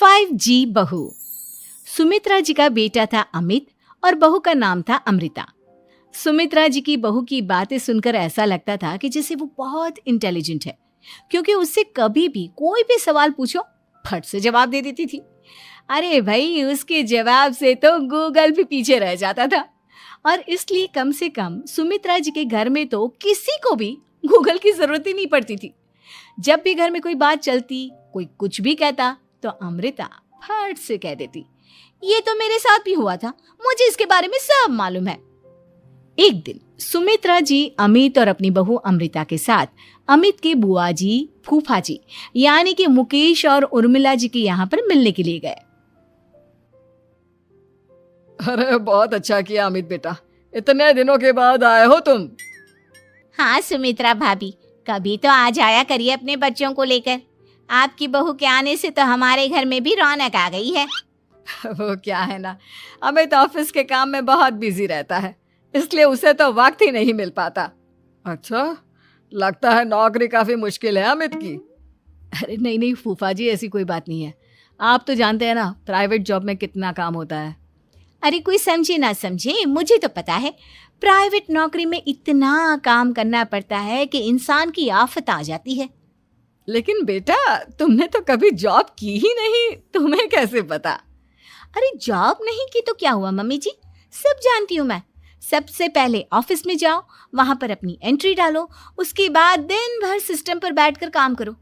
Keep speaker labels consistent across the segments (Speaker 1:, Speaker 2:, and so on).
Speaker 1: 5G बहू। सुमित्रा जी का बेटा था अमित और बहू का नाम था अमृता। सुमित्रा जी की बहू की बातें सुनकर ऐसा लगता था कि जैसे वो बहुत इंटेलिजेंट है, क्योंकि उससे कभी भी कोई भी सवाल पूछो फट से जवाब दे देती थी। अरे भाई, उसके जवाब से तो गूगल भी पीछे रह जाता था। और इसलिए कम से कम सुमित्रा जी के घर में तो किसी को भी गूगल की जरूरत ही नहीं पड़ती थी। जब भी घर में कोई बात चलती, कोई कुछ भी कहता, तो अमृता फट से कह देती, ये तो मेरे साथ भी हुआ था, मुझे इसके बारे में सब मालूम है। एक दिन सुमित्रा जी अमित और अपनी बहू अमृता के साथ अमित के बुआ जी, फूफा जी यानी कि मुकेश और उर्मिला जी के यहाँ पर मिलने के लिए गए।
Speaker 2: अरे बहुत अच्छा किया अमित बेटा, इतने दिनों के बाद आए हो तुम।
Speaker 3: हाँ सुमित्रा भाभी, कभी तो आ जाया करिए अपने बच्चों को लेकर। आपकी बहू के आने से तो हमारे घर में भी रौनक आ गई है।
Speaker 2: वो क्या है ना, अमित ऑफिस के काम में बहुत बिजी रहता है, इसलिए उसे तो वक्त ही नहीं मिल पाता। अच्छा, लगता है नौकरी काफी मुश्किल है अमित की।
Speaker 1: अरे नहीं फूफा जी, ऐसी कोई बात नहीं है। आप तो जानते हैं ना प्राइवेट जॉब में कितना काम होता है।
Speaker 3: अरे कोई समझे ना समझे, मुझे तो पता है प्राइवेट नौकरी में इतना काम करना पड़ता है कि इंसान की आफत आ जाती है।
Speaker 2: लेकिन बेटा, तुमने तो कभी जॉब की ही नहीं, तुम्हें कैसे पता?
Speaker 3: अरे जॉब नहीं की तो क्या हुआ मम्मी जी, सब जानती हूँ मैं। सबसे पहले ऑफिस में जाओ, वहां पर अपनी एंट्री डालो, उसके बाद दिन भर सिस्टम पर बैठकर काम करो।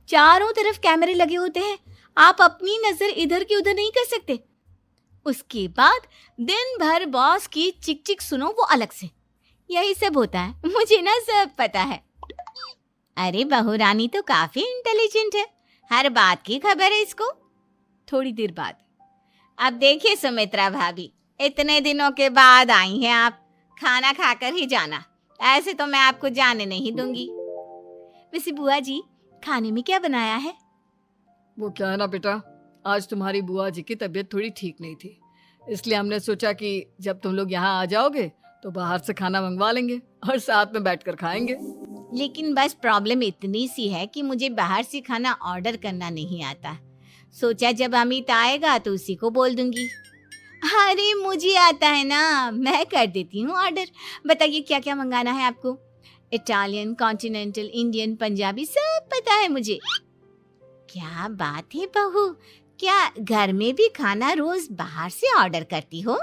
Speaker 3: चारों तरफ कैमरे लगे होते हैं, आप अपनी नजर इधर की उधर नहीं कर सकते। उसके बाद दिन भर बॉस की चिक चिक सुनो, वो अलग से। यही सब होता है, मुझे ना सब पता है। अरे बहू रानी तो काफी इंटेलिजेंट है, हर बात की खबर है इसको।
Speaker 1: थोड़ी देर बाद,
Speaker 3: अब देखिए सुमित्रा भाभी, इतने दिनों के बाद आई हैं आप, खाना खाकर ही जाना, ऐसे तो मैं आपको जाने नहीं दूंगी।
Speaker 1: वैसे बुआ जी, खाने में क्या बनाया है?
Speaker 2: वो क्या है ना बेटा, आज तुम्हारी बुआ जी की तबीयत थोड़ी ठीक नहीं थी, इसलिए हमने सोचा कि जब तुम लोग यहाँ आ जाओगे तो बाहर से खाना मंगवा लेंगे और साथ में बैठकर खाएंगे।
Speaker 3: लेकिन बस प्रॉब्लम इतनी सी है कि मुझे बाहर से खाना ऑर्डर करना नहीं आता। सोचा जब अमित आएगा तो उसी को बोल दूंगी। अरे मुझे आता है ना, मैं कर देती हूँ ऑर्डर। बताइए क्या क्या मंगाना है आपको? इटालियन, कॉन्टिनेंटल, इंडियन, पंजाबी, सब पता है मुझे। क्या बात है बहू, क्या घर में भी खाना रोज बाहर से ऑर्डर करती हो?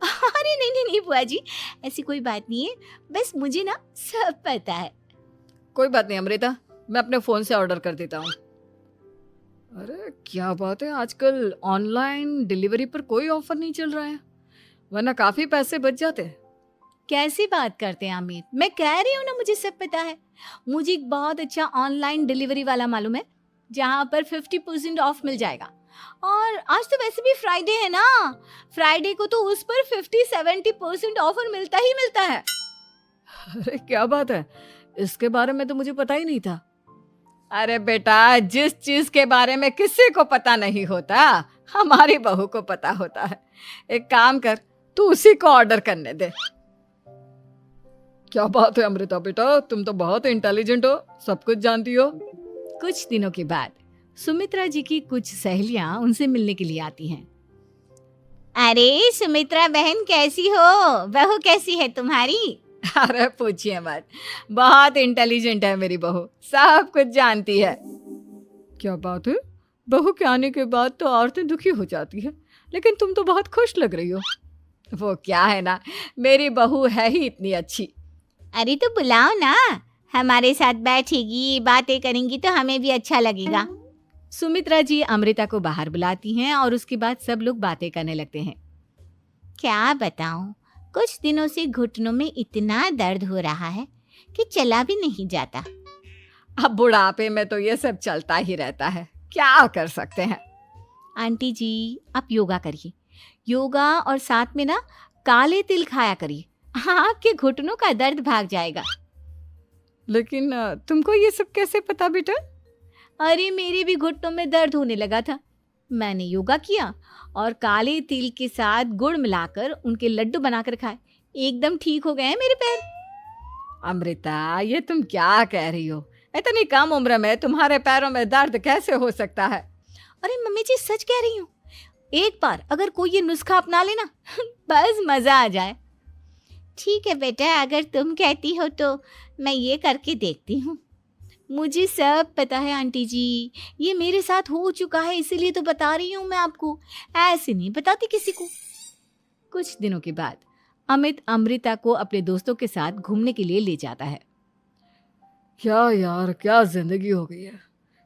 Speaker 1: अरे नहीं बुआ जी, ऐसी कोई बात नहीं है, बस मुझे ना सब पता है।
Speaker 2: कोई बात नहीं अमृता, मैं अपने फोन से ऑर्डर कर देता हूँ। अरे क्या बात है, आजकल ऑनलाइन डिलीवरी पर कोई ऑफर नहीं चल रहा है, वरना काफी पैसे बच जाते हैं।
Speaker 1: कैसी बात करते हैं अमित, मैं कह रही हूँ ना मुझे सब पता है। मुझे एक बहुत अच्छा ऑनलाइन डिलीवरी वाला मालूम है, जहाँ पर 50% ऑफ मिल जाएगा। और आज तो वैसे भी फ्राइडे है ना, फ्राइडे को तो उस पर 50-70% ऑफर मिलता ही मिलता है।
Speaker 2: अरे क्या बात है, इसके बारे में तो मुझे पता ही नहीं था। अरे बेटा, जिस चीज के बारे में किसी को पता नहीं होता, हमारी बहू को पता होता है। एक काम कर, तू उसी को ऑर्डर करने दे। क्या बात है अमृता बेटा, तुम तो बहुत इंटेलिजेंट हो, सब कुछ जानती हो।
Speaker 1: कुछ दिनों के बाद सुमित्रा जी की कुछ सहेलियां उनसे मिलने के लिए आती हैं।
Speaker 3: अरे सुमित्रा बहन कैसी हो, बहू कैसी है तुम्हारी?
Speaker 2: अरे पूछिए मत, बहुत इंटेलिजेंट है मेरी बहू, सब कुछ जानती है। क्या बात है, बहू के आने के बाद तो औरतें दुखी हो जाती है, लेकिन तुम तो बहुत खुश लग रही हो। वो क्या है ना, मेरी बहू है ही इतनी अच्छी।
Speaker 3: अरे तो बुलाओ ना, हमारे साथ बैठेगी, बातें करेंगी तो हमें भी अच्छा लगेगा।
Speaker 1: सुमित्रा जी अमृता को बाहर बुलाती हैं और उसके बाद सब लोग बातें करने लगते हैं।
Speaker 3: क्या बताऊं, कुछ दिनों से घुटनों में इतना दर्द हो रहा है कि चला भी नहीं जाता।
Speaker 2: अब बुढ़ापे में तो ये सब चलता ही रहता है, क्या कर सकते हैं।
Speaker 1: आंटी जी, आप योगा करिए, योगा और साथ में ना काले तिल खाया करिए, आपके घुटनों का दर्द भाग जाएगा।
Speaker 2: लेकिन तुमको ये सब कैसे पता बेटा?
Speaker 1: अरे मेरे भी घुटनों में दर्द होने लगा था, मैंने योगा किया और काले तिल के साथ गुड़ मिलाकर उनके लड्डू बनाकर खाए, एकदम ठीक हो गए हैं मेरे पैर।
Speaker 2: अमृता, ये तुम क्या कह रही हो? इतनी कम उम्र में तुम्हारे पैरों में दर्द कैसे हो सकता है?
Speaker 3: अरे मम्मी जी सच कह रही हूँ, एक बार अगर कोई ये नुस्खा अपना लेना बस मजा आ जाए। ठीक है बेटा, अगर तुम कहती हो तो मैं ये करके देखती हूँ। मुझे सब पता है आंटी जी, ये मेरे साथ हो चुका है, इसीलिए तो बता रही हूँ मैं आपको, ऐसे नहीं बताती किसी को।
Speaker 1: कुछ दिनों के बाद अमित अमृता को अपने दोस्तों के साथ घूमने के लिए ले जाता है।
Speaker 2: क्या यार, क्या जिंदगी हो गई है।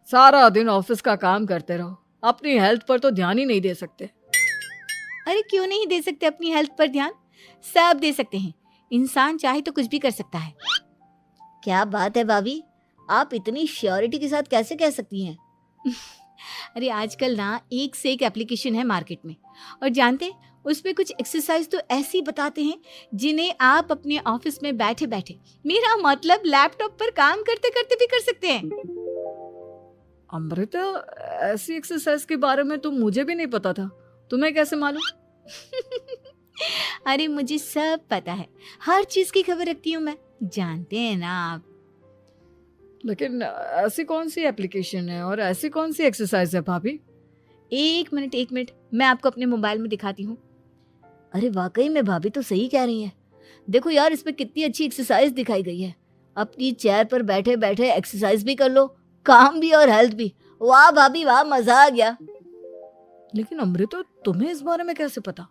Speaker 2: सारा दिन ऑफिस का काम करते रहो, अपनी हेल्थ पर तो ध्यान ही नहीं दे सकते।
Speaker 3: अरे क्यों नहीं दे सकते अपनी हेल्थ पर ध्यान, सब दे सकते हैं। इंसान चाहे तो कुछ भी कर सकता है। क्या बात है भाभी, आप इतनी श्योरिटी के साथ कैसे कह सकती हैं?
Speaker 1: अरे आजकल ना एक से एक एप्लीकेशन है मार्केट में, और जानते हैं उसमें कुछ एक्सरसाइज तो ऐसी बताते हैं जिन्हें आप अपने ऑफिस में बैठे बैठे, मेरा मतलब लैपटॉप पर काम करते करते भी कर सकते हैं।
Speaker 2: अमृता, ऐसी एक्सरसाइज के बारे में तो मुझे भी नहीं पता था, तुम्हें कैसे मालूम?
Speaker 3: अरे मुझे सब पता है, हर चीज की खबर रखती हूँ मैं, जानते हैं ना आप।
Speaker 2: लेकिन ऐसी कौन सी एप्लीकेशन है और ऐसी कौन सी एक्सरसाइज है भाभी?
Speaker 1: एक मिनट, मैं आपको अपने मोबाइल में दिखाती हूँ।
Speaker 3: अरे वाकई में भाभी तो सही कह रही हैं। देखो यार, इसमें कितनी अच्छी एक्सरसाइज दिखाई गई है। अपनी चेयर पर बैठे बैठे एक्सरसाइज भी कर लो, काम भी और हेल्थ भी। वाह भाभी वाह, मजा आ गया।
Speaker 2: लेकिन अमृता, तुम्हें इस बारे में कैसे पता?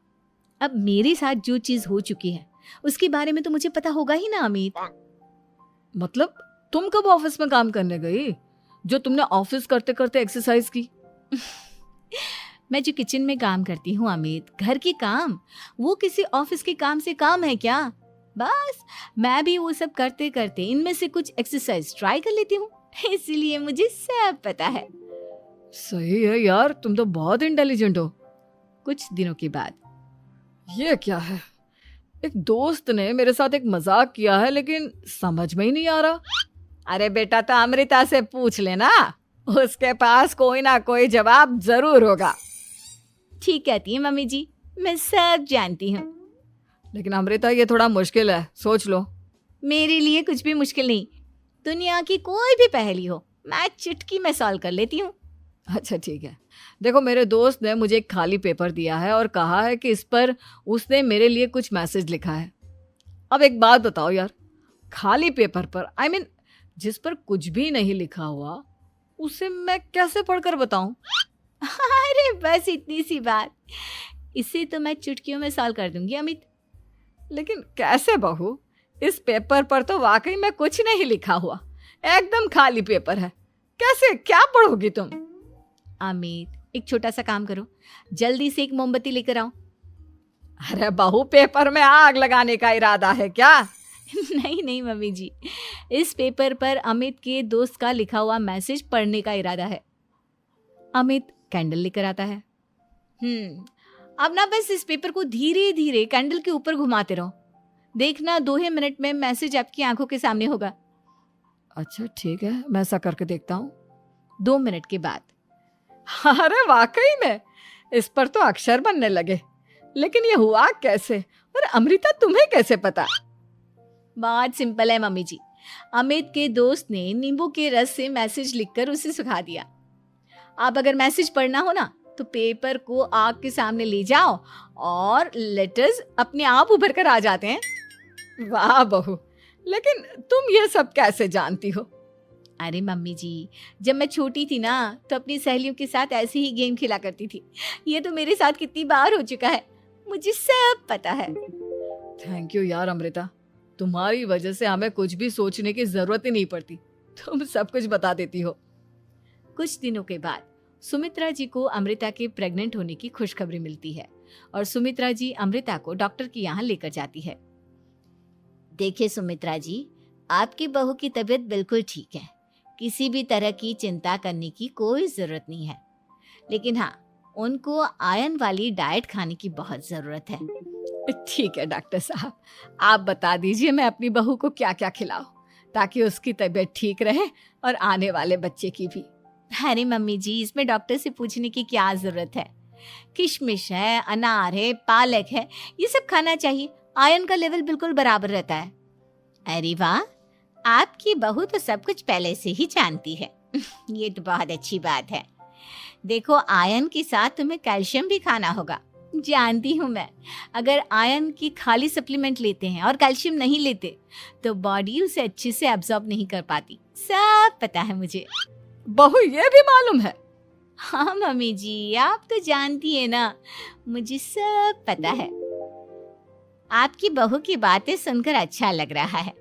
Speaker 1: अब मेरे साथ जो चीज हो चुकी है उसके बारे में तो मुझे पता होगा ही ना अमित।
Speaker 2: मतलब तुम कब ऑफिस में काम करने गई जो तुमने ऑफिस करते करते एक्सरसाइज की?
Speaker 1: मैं जो किचन में काम करती हूँ अमित, घर के काम, वो किसी ऑफिस के काम से काम है क्या? बस मैं भी वो सब करते करते इनमें से कुछ एक्सरसाइज ट्राई कर लेती हूँ, इसीलिए मुझे सब पता है।
Speaker 2: सही है यार, तुम तो बहुत इंटेलिजेंट हो।
Speaker 1: कुछ दिनों के बाद
Speaker 2: ये क्या है, एक दोस्त ने मेरे साथ एक मजाक किया है लेकिन समझ में ही नहीं आ रहा।
Speaker 1: अरे बेटा, तो अमृता से पूछ लेना, उसके पास कोई ना कोई जवाब जरूर होगा।
Speaker 3: ठीक कहती है मम्मी जी, मैं सब जानती हूँ।
Speaker 2: लेकिन अमृता, ये थोड़ा मुश्किल है, सोच लो।
Speaker 3: मेरे लिए कुछ भी मुश्किल नहीं, दुनिया की कोई भी पहेली हो मैं चुटकी में सॉल्व कर लेती हूँ।
Speaker 2: अच्छा ठीक है, देखो मेरे दोस्त ने मुझे एक खाली पेपर दिया है और कहा है कि इस पर उसने मेरे लिए कुछ मैसेज लिखा है। अब एक बात बताओ यार, खाली पेपर पर, I mean, जिस पर कुछ भी नहीं लिखा हुआ, उसे मैं कैसे पढ़कर बताऊं?
Speaker 3: अरे बस इतनी सी बात, इसे तो मैं चुटकियों में सॉल्व कर दूंगी अमित।
Speaker 2: लेकिन कैसे बहू, इस पेपर पर तो वाकई में कुछ नहीं लिखा हुआ, एकदम खाली पेपर है, कैसे, क्या पढ़ोगी तुम?
Speaker 1: अमित, एक छोटा सा काम करो, जल्दी से एक मोमबत्ती लेकर आओ।
Speaker 2: अरे बहू, पेपर में आग लगाने का इरादा है क्या?
Speaker 1: नहीं मम्मी जी, इस पेपर पर अमित के दोस्त का लिखा हुआ मैसेज पढ़ने का इरादा है। अमित कैंडल लेकर आता है।
Speaker 3: अब ना बस इस पेपर को धीरे धीरे कैंडल के ऊपर घुमाते रहो, देखना 2 ही मिनट में मैसेज आपकी आंखों के सामने होगा।
Speaker 2: अच्छा ठीक है, मैं ऐसा करके देखता हूँ।
Speaker 1: 2 मिनट के बाद,
Speaker 2: अरे वाकई में इस पर तो अक्षर बनने लगे, लेकिन ये हुआ कैसे? और अमृता, तुम्हें कैसे पता?
Speaker 1: बहुत सिंपल है मम्मी जी, अमित के दोस्त ने नींबू के रस से मैसेज लिखकर उसे सुखा दिया। आप अगर मैसेज पढ़ना हो ना तो पेपर को आग के सामने ले जाओ और लेटर्स अपने आप उभर कर आ जाते हैं।
Speaker 2: वाह बहू, लेकिन तुम ये सब कैसे जानती हो?
Speaker 1: अरे मम्मी जी, जब मैं छोटी थी ना तो अपनी सहेलियों के साथ ऐसे ही गेम खेला करती थी। ये तो मेरे साथ कितनी बार हो चुका है, मुझे सब पता है।
Speaker 2: थैंक यू यार अमृता, तुम्हारी वजह से हमें कुछ भी सोचने की जरूरत ही नहीं पड़ती, तुम सब कुछ बता देती हो।
Speaker 1: कुछ दिनों के बाद सुमित्रा जी को अमृता के प्रेग्नेंट होने की खुशखबरी मिलती है और सुमित्रा जी अमृता को डॉक्टर के यहाँ लेकर जाती है।
Speaker 3: देखिए सुमित्रा जी, आपकी बहू की तबीयत बिल्कुल ठीक है, किसी भी तरह की चिंता करने की कोई जरूरत नहीं है, लेकिन हाँ, उनको आयरन वाली डाइट खाने की बहुत जरूरत है।
Speaker 2: ठीक है डॉक्टर साहब, आप बता दीजिए मैं अपनी बहू को क्या क्या खिलाऊं ताकि उसकी तबीयत ठीक रहे और आने वाले बच्चे की भी।
Speaker 3: अरे मम्मी जी, इसमें डॉक्टर से पूछने की क्या जरूरत है, किशमिश है, अनार है, पालक है, ये सब खाना चाहिए, आयरन का लेवल बिल्कुल बराबर रहता है। अरे वाह, आपकी बहू तो सब कुछ पहले से ही जानती है। ये तो बहुत अच्छी बात है। देखो, आयरन के साथ तुम्हें कैल्शियम भी खाना होगा। जानती हूँ मैं, अगर आयरन की खाली सप्लीमेंट लेते हैं और कैल्शियम नहीं लेते तो बॉडी उसे अच्छे से एब्जॉर्ब नहीं कर पाती। सब पता है मुझे।
Speaker 2: बहू ये भी मालूम है?
Speaker 3: हाँ मम्मी जी, आप तो जानती है ना, मुझे सब पता है। आपकी बहू की बातें सुनकर अच्छा लग रहा है।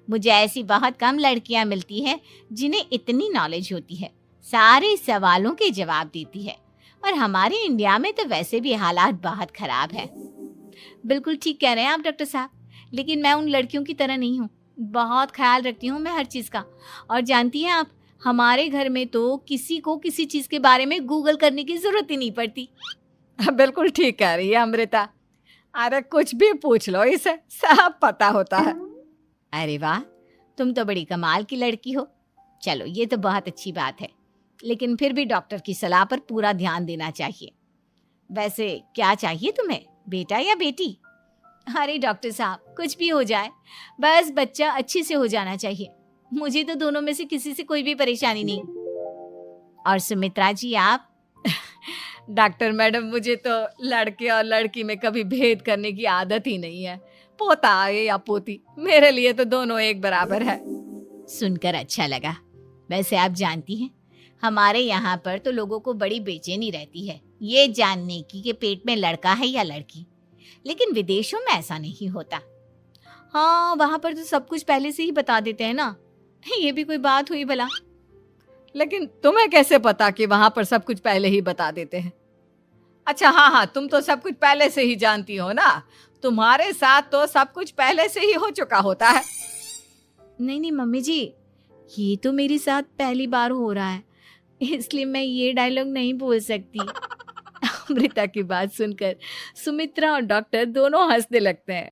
Speaker 3: मुझे ऐसी बहुत कम लड़कियां मिलती हैं जिन्हें इतनी नॉलेज होती है, सारे सवालों के जवाब देती है। और हमारे इंडिया में तो वैसे भी हालात बहुत खराब है। बिल्कुल ठीक कह रहे हैं आप डॉक्टर साहब, लेकिन मैं उन लड़कियों की तरह नहीं हूँ। बहुत ख्याल रखती हूँ मैं हर चीज़ का। और जानती हैं आप, हमारे घर में तो किसी को किसी चीज़ के बारे में गूगल करने की ज़रूरत ही नहीं पड़ती।
Speaker 2: बिल्कुल ठीक कह रही है अमृता। अरे कुछ भी पूछ लो, इसे सब पता होता है।
Speaker 3: अरे वाह, तुम तो बड़ी कमाल की लड़की हो। चलो, ये तो बहुत अच्छी बात है, लेकिन फिर भी डॉक्टर की सलाह पर पूरा ध्यान देना चाहिए। वैसे क्या चाहिए तुम्हें, बेटा या बेटी? अरे डॉक्टर साहब, कुछ भी हो जाए, बस बच्चा अच्छे से हो जाना चाहिए। मुझे तो दोनों में से किसी से कोई भी परेशानी नहीं। और सुमित्रा जी, आप?
Speaker 2: डॉक्टर मैडम, मुझे तो लड़के और लड़की में कभी भेद करने की आदत ही नहीं है। पोता आए या पोती, मेरे लिए तो दोनों एक बराबर है।
Speaker 3: सुनकर अच्छा लगा। वैसे आप जानती हैं, हमारे यहाँ पर तो लोगों को बड़ी बेचैनी रहती है ये जानने की कि पेट में लड़का है या लड़की, लेकिन विदेशों में ऐसा नहीं होता।
Speaker 1: हाँ, वहाँ पर तो सब कुछ पहले से ही बता देते हैं ना। ये भी कोई बात हुई भला?
Speaker 2: लेकिन तुम्हें कैसे पता कि वहां पर सब कुछ पहले ही बता देते हैं? अच्छा हाँ, तुम तो सब कुछ पहले से ही जानती हो ना। तुम्हारे साथ तो सब कुछ पहले से ही हो चुका होता है।
Speaker 1: नहीं मम्मी जी, ये तो मेरे साथ पहली बार हो रहा है, इसलिए मैं ये डायलॉग नहीं बोल सकती। अमृता की बात सुनकर सुमित्रा और डॉक्टर दोनों हंसने लगते हैं।